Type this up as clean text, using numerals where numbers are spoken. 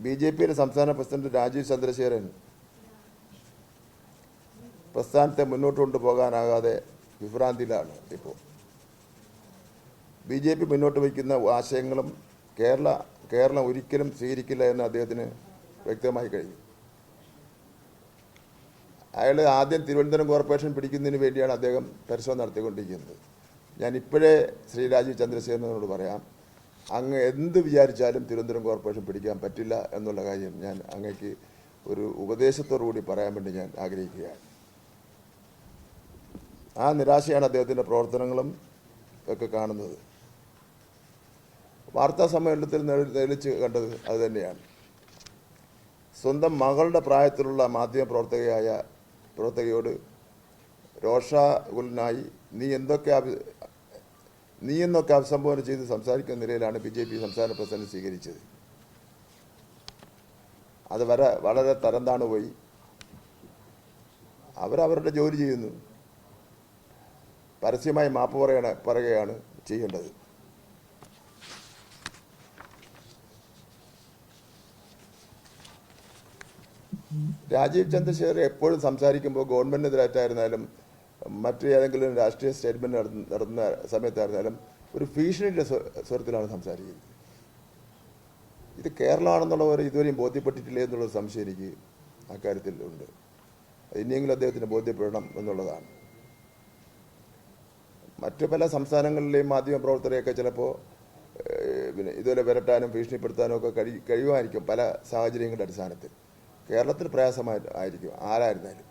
ബി.ജെ.പിയുടെ സംസ്ഥാന പ്രസിഡന്റ് രാജീവ് ചന്ദ്രശേഖരൻ പ്രസ്ഥാനത്തെ മുന്നോട്ട് കൊണ്ടുപോകാനാകാതെ വിഭ്രാന്തിയിലാണ്. ഇപ്പോൾ ബി.ജെ.പി മുന്നോട്ട് വയ്ക്കുന്ന ആശയങ്ങളും കേരളം ഒരിക്കലും സ്വീകരിക്കില്ല എന്ന് അദ്ദേഹത്തിന് വ്യക്തമായി കഴിഞ്ഞു. അയാൾ ആദ്യം തിരുവനന്തപുരം കോർപ്പറേഷൻ പിടിക്കുന്നതിന് വേണ്ടിയാണ് അദ്ദേഹം പരിശ്രമം നടത്തിക്കൊണ്ടിരിക്കുന്നത്. ഞാൻ ഇപ്പോഴേ ശ്രീ രാജീവ് ചന്ദ്രശേഖരനോട് പറയാം, അങ്ങ് എന്ത് വിചാരിച്ചാലും തിരുവനന്തപുരം കോർപ്പറേഷൻ പിടിക്കാൻ പറ്റില്ല എന്നുള്ള കാര്യം ഞാൻ അങ്ങേക്ക് ഒരു ഉപദേശത്തോടു കൂടി പറയാൻ വേണ്ടി ഞാൻ ആഗ്രഹിക്കുകയാണ്. ആ നിരാശയാണ് അദ്ദേഹത്തിൻ്റെ പ്രവർത്തനങ്ങളും ഒക്കെ കാണുന്നത്. വാർത്താ സമ്മേളനത്തിൽ തെളിച്ച് കണ്ടത് അതുതന്നെയാണ്. സ്വന്തം മകളുടെ പ്രായത്തിലുള്ള പ്രവർത്തകയോട് രോഷാകുലനായി നീ എന്നൊക്കെ അഭിസംബോധന ചെയ്ത് സംസാരിക്കുന്ന നിലയിലാണ് ബി.ജെ.പി സംസ്ഥാന പ്രസിഡന്റ് സ്വീകരിച്ചത്. അത് വളരെ തരം താണു പോയി. അവരവരുടെ ജോലി ചെയ്യുന്നു, പരസ്യമായി മാപ്പ് പറയുകയാണ് ചെയ്യേണ്ടത്. രാജീവ് ചന്ദ്രശേഖർ എപ്പോഴും സംസാരിക്കുമ്പോൾ ഗവൺമെൻറ്റിനെതിരായിട്ടായിരുന്നാലും മറ്റു ഏതെങ്കിലും രാഷ്ട്രീയ സ്റ്റേറ്റ്മെൻറ്റ് നടത്തുന്ന സമയത്തായിരുന്നാലും ഒരു ഭീഷണിയുടെ സ്വരത്തിലാണ് സംസാരിക്കുന്നത്. ഇത് കേരളമാണെന്നുള്ളവർ ഇതുവരെയും ബോധ്യപ്പെട്ടിട്ടില്ലേ എന്നുള്ളൊരു സംശയം എനിക്ക് അക്കാര്യത്തിൽ ഉണ്ട്. ഇനിയെങ്കിലും അദ്ദേഹത്തിന് ബോധ്യപ്പെടണം എന്നുള്ളതാണ്. മറ്റു പല സംസ്ഥാനങ്ങളിലെയും മാധ്യമപ്രവർത്തകരെയൊക്കെ ചിലപ്പോൾ ഇതുപോലെ വിരട്ടാനും ഭീഷണിപ്പെടുത്താനും ഒക്കെ കഴിയുമായിരിക്കും പല സാഹചര്യങ്ങളുടെ അടിസ്ഥാനത്തിൽ. കേരളത്തിൽ പ്രയാസമായിരിക്കും ആരായിരുന്നാലും.